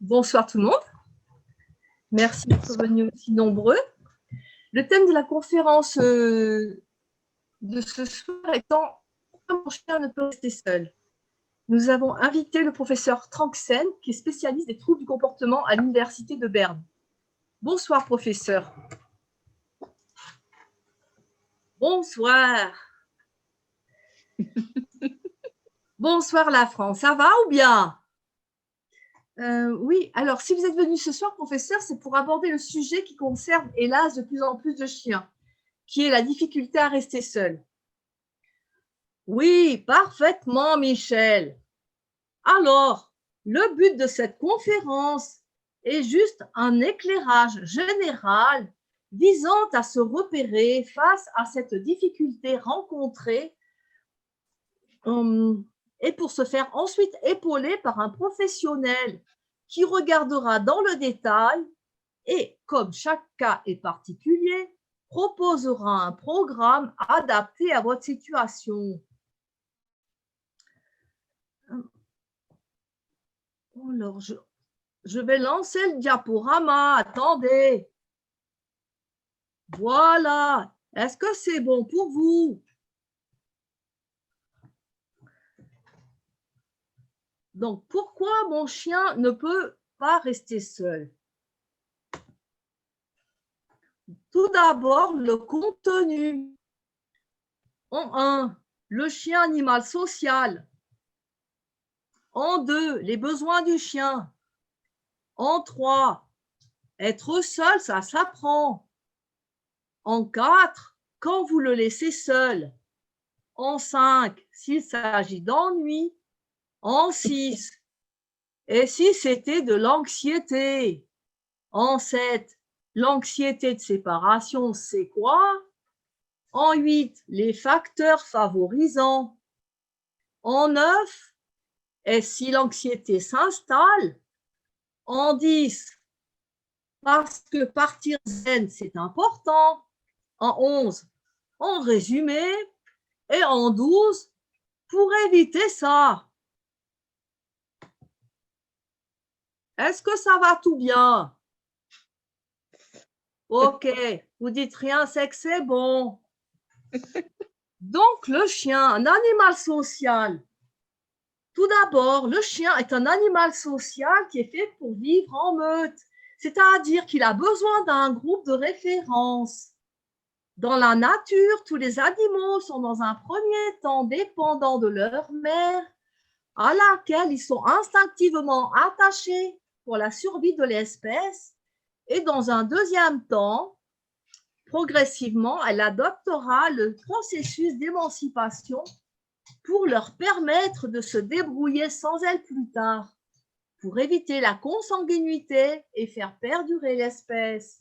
Bonsoir tout le monde. Merci d'être venus aussi nombreux. Le thème de la conférence de ce soir étant « Pourquoi mon chien ne peut rester seul ?» Nous avons invité le professeur Tranxen, qui est spécialiste des troubles du comportement à l'Université de Berne. Bonsoir, professeur. Bonsoir. Bonsoir, la France. Ça va ou bien? Oui, alors si vous êtes venu ce soir, professeur, c'est pour aborder le sujet qui concerne, hélas, de plus en plus de chiens, qui est la difficulté à rester seul. Oui, parfaitement, Michel. Alors, le but de cette conférence est juste un éclairage général visant à se repérer face à cette difficulté rencontrée et pour se faire ensuite épauler par un professionnel qui regardera dans le détail et, comme chaque cas est particulier, proposera un programme adapté à votre situation. Alors, je vais lancer le diaporama. Attendez. Voilà. Est-ce que c'est bon pour vous? Donc, pourquoi mon chien ne peut pas rester seul? Tout d'abord, le contenu. En 1, le chien animal social. En 2, les besoins du chien. En 3, être seul, ça s'apprend. En 4, quand vous le laissez seul. En 5, s'il s'agit d'ennui. En 6, et si c'était de l'anxiété? En 7, l'anxiété de séparation, c'est quoi? En 8, les facteurs favorisants. En 9, et si l'anxiété s'installe? En 10, parce que partir zen, c'est important. En 11, en résumé. Et en 12, pour éviter ça. Est-ce que ça va tout bien? Ok, vous dites rien, c'est que c'est bon. Donc, le chien, un animal social. Tout d'abord, le chien est un animal social qui est fait pour vivre en meute, c'est-à-dire qu'il a besoin d'un groupe de référence. Dans la nature, tous les animaux sont dans un premier temps dépendants de leur mère, à laquelle ils sont instinctivement attachés pour la survie de l'espèce, et dans un deuxième temps, progressivement, elle adoptera le processus d'émancipation pour leur permettre de se débrouiller sans elle plus tard, pour éviter la consanguinité et faire perdurer l'espèce.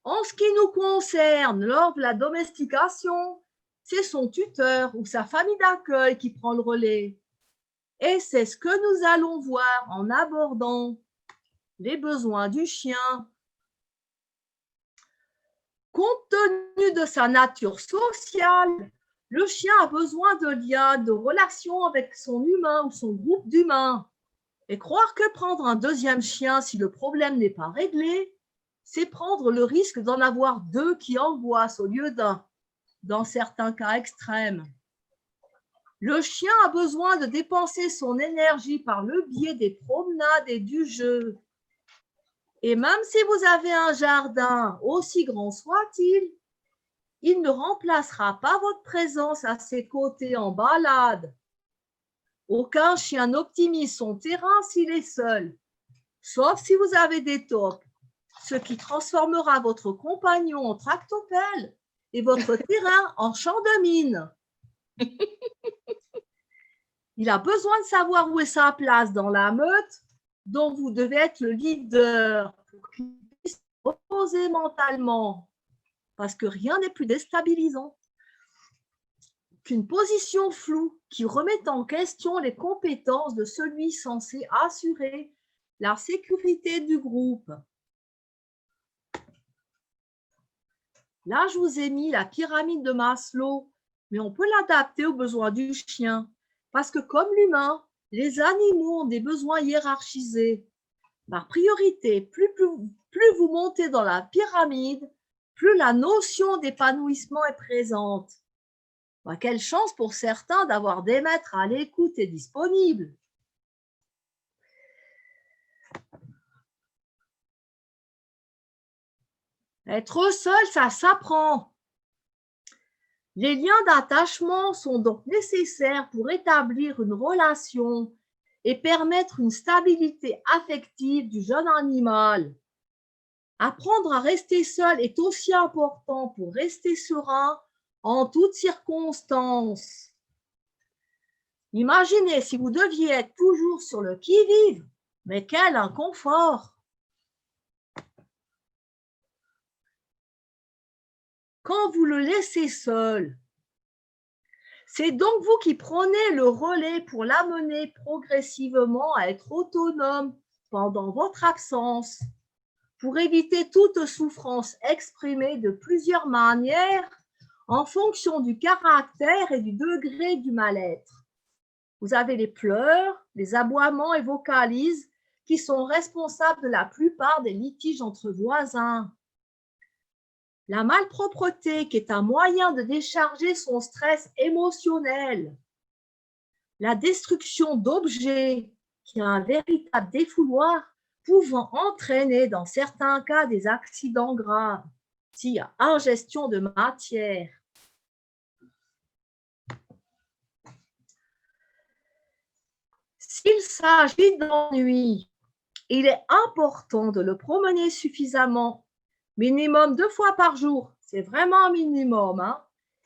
En ce qui nous concerne, lors de la domestication, c'est son tuteur ou sa famille d'accueil qui prend le relais. Et c'est ce que nous allons voir en abordant les besoins du chien. Compte tenu de sa nature sociale, le chien a besoin de liens, de relations avec son humain ou son groupe d'humains. Et croire que prendre un deuxième chien si le problème n'est pas réglé, c'est prendre le risque d'en avoir deux qui angoissent au lieu d'un, dans certains cas extrêmes. Le chien a besoin de dépenser son énergie par le biais des promenades et du jeu. Et même si vous avez un jardin, aussi grand soit-il, il ne remplacera pas votre présence à ses côtés en balade. Aucun chien n'optimise son terrain s'il est seul, sauf si vous avez des taupes, ce qui transformera votre compagnon en tractopelle et votre terrain en champ de mine. Il a besoin de savoir où est sa place dans la meute, dont vous devez être le leader pour qu'il puisse se reposer mentalement, parce que rien n'est plus déstabilisant qu'une position floue qui remet en question les compétences de celui censé assurer la sécurité du groupe. Là, je vous ai mis la pyramide de Maslow, mais on peut l'adapter aux besoins du chien, parce que comme l'humain, Les animaux ont des besoins hiérarchisés. Par priorité, plus vous montez dans la pyramide, plus la notion d'épanouissement est présente. Quelle chance pour certains d'avoir des maîtres à l'écoute et disponibles. Être seul, ça s'apprend. Les liens d'attachement sont donc nécessaires pour établir une relation et permettre une stabilité affective du jeune animal. Apprendre à rester seul est aussi important pour rester serein en toutes circonstances. Imaginez si vous deviez être toujours sur le qui-vive, mais quel inconfort! Quand vous le laissez seul, c'est donc vous qui prenez le relais pour l'amener progressivement à être autonome pendant votre absence, pour éviter toute souffrance exprimée de plusieurs manières en fonction du caractère et du degré du mal-être. Vous avez les pleurs, les aboiements et vocalises qui sont responsables de la plupart des litiges entre voisins. La malpropreté qui est un moyen de décharger son stress émotionnel. La destruction d'objets qui est un véritable défouloir pouvant entraîner dans certains cas des accidents graves s'il y a ingestion de matière. S'il s'agit d'ennui, il est important de le promener suffisamment, minimum 2 fois par jour, c'est vraiment un minimum. Hein?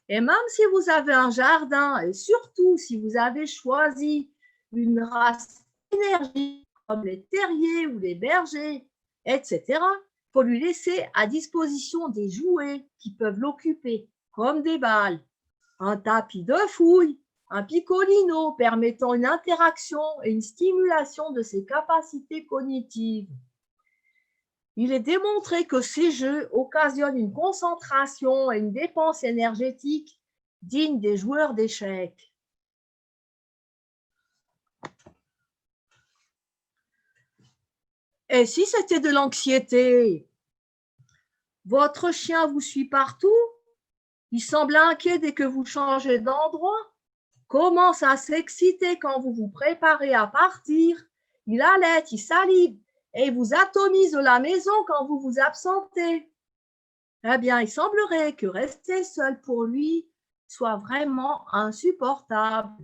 Et même si vous avez un jardin, et surtout si vous avez choisi une race énergique comme les terriers ou les bergers, etc., il faut lui laisser à disposition des jouets qui peuvent l'occuper, comme des balles, un tapis de fouille, un picolino permettant une interaction et une stimulation de ses capacités cognitives. Il est démontré que ces jeux occasionnent une concentration et une dépense énergétique dignes des joueurs d'échecs. Et si c'était de l'anxiété? Votre chien vous suit partout? Il semble inquiet dès que vous changez d'endroit? Commence à s'exciter quand vous vous préparez à partir? Il halète, il salive et il vous atomise la maison quand vous vous absentez. Eh bien, il semblerait que rester seul pour lui soit vraiment insupportable.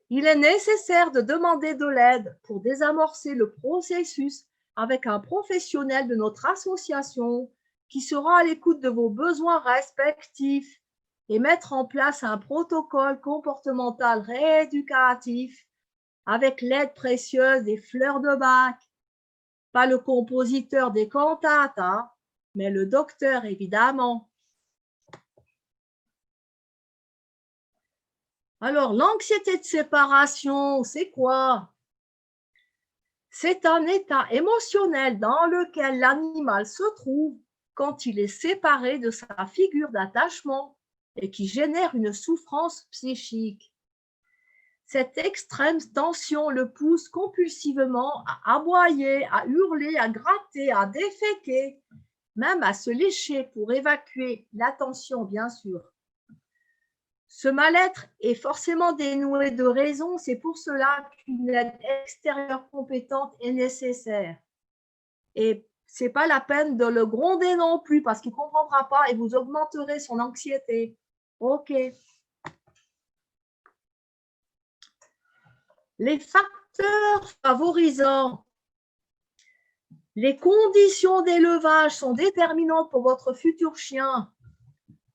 Il est nécessaire de demander de l'aide pour désamorcer le processus avec un professionnel de notre association qui sera à l'écoute de vos besoins respectifs et mettre en place un protocole comportemental rééducatif avec l'aide précieuse des fleurs de Bach. Pas le compositeur des cantates, hein, mais le docteur, évidemment. Alors, l'anxiété de séparation, c'est quoi? C'est un état émotionnel dans lequel l'animal se trouve quand il est séparé de sa figure d'attachement et qui génère une souffrance psychique. Cette extrême tension le pousse compulsivement à aboyer, à hurler, à gratter, à déféquer, même à se lécher pour évacuer la tension, bien sûr. Ce mal-être est forcément dénué de raison, c'est pour cela qu'une aide extérieure compétente est nécessaire. Et ce n'est pas la peine de le gronder non plus parce qu'il ne comprendra pas et vous augmenterez son anxiété. OK. Les facteurs favorisants. Les conditions d'élevage sont déterminantes pour votre futur chien.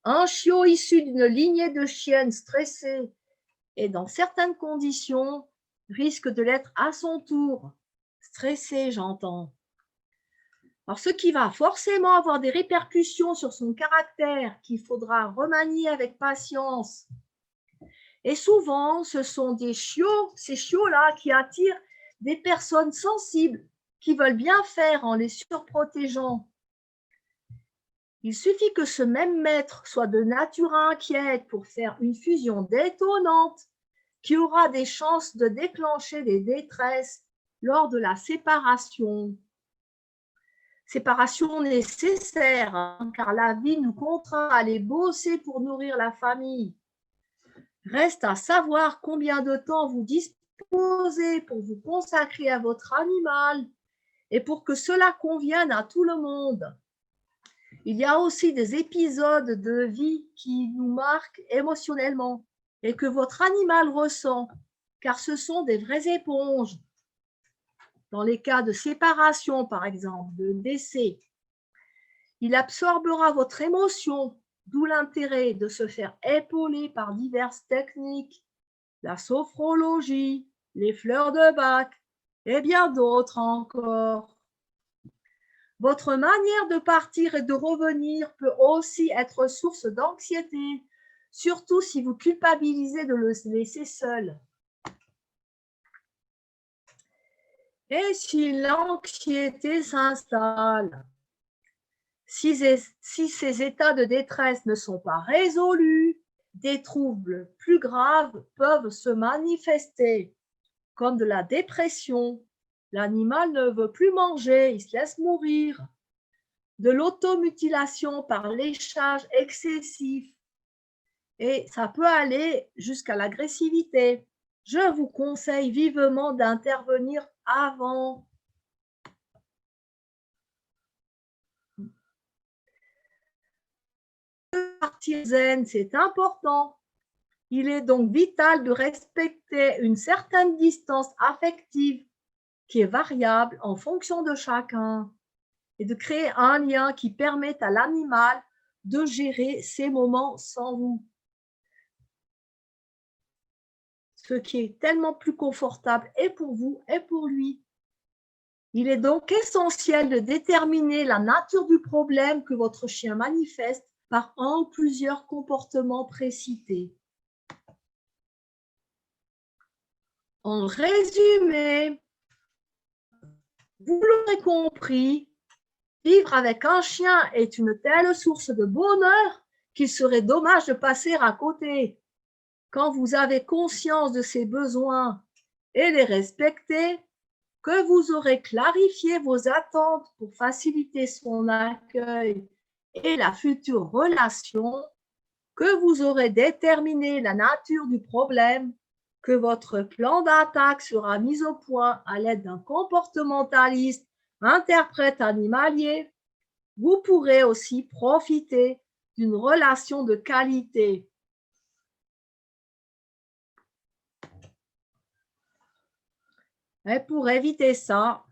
Un chiot issu d'une lignée de chiennes stressées et dans certaines conditions risque de l'être à son tour. Stressé, j'entends. Alors, ce qui va forcément avoir des répercussions sur son caractère qu'il faudra remanier avec patience. Et souvent, ce sont ces chiots-là qui attirent des personnes sensibles qui veulent bien faire en les surprotégeant. Il suffit que ce même maître soit de nature inquiète pour faire une fusion détonnante qui aura des chances de déclencher des détresses lors de la séparation. Séparation nécessaire, hein, car la vie nous contraint à aller bosser pour nourrir la famille. Reste à savoir combien de temps vous disposez pour vous consacrer à votre animal et pour que cela convienne à tout le monde. Il y a aussi des épisodes de vie qui nous marquent émotionnellement et que votre animal ressent, car ce sont des vraies éponges. Dans les cas de séparation, par exemple, de décès, il absorbera votre émotion, d'où l'intérêt de se faire épauler par diverses techniques, la sophrologie, les fleurs de Bach et bien d'autres encore. Votre manière de partir et de revenir peut aussi être source d'anxiété, surtout si vous culpabilisez de le laisser seul. Et si l'anxiété s'installe, si ces états de détresse ne sont pas résolus, des troubles plus graves peuvent se manifester, comme de la dépression. L'animal ne veut plus manger, il se laisse mourir. De l'automutilation par léchage excessif. Et ça peut aller jusqu'à l'agressivité. Je vous conseille vivement d'intervenir avant. Partir zen, c'est important. Il est donc vital de respecter une certaine distance affective qui est variable en fonction de chacun et de créer un lien qui permette à l'animal de gérer ces moments sans vous. Ce qui est tellement plus confortable et pour vous et pour lui. Il est donc essentiel de déterminer la nature du problème que votre chien manifeste par un ou plusieurs comportements précités. En résumé, vous l'aurez compris, vivre avec un chien est une telle source de bonheur qu'il serait dommage de passer à côté. Quand vous avez conscience de ses besoins et les respecter, que vous aurez clarifié vos attentes pour faciliter son accueil et la future relation, que vous aurez déterminé la nature du problème, que votre plan d'attaque sera mis au point à l'aide d'un comportementaliste, interprète animalier, vous pourrez aussi profiter d'une relation de qualité. Et pour éviter ça,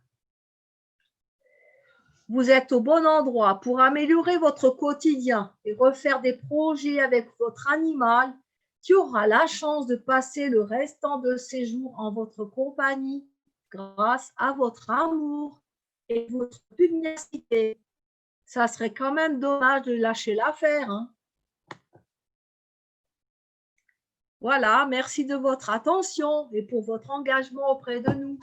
vous êtes au bon endroit pour améliorer votre quotidien et refaire des projets avec votre animal qui aura la chance de passer le restant de ses jours en votre compagnie grâce à votre amour et votre pugnacité. Ça serait quand même dommage de lâcher l'affaire, hein. Voilà, merci de votre attention et pour votre engagement auprès de nous.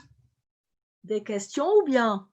Des questions ou bien?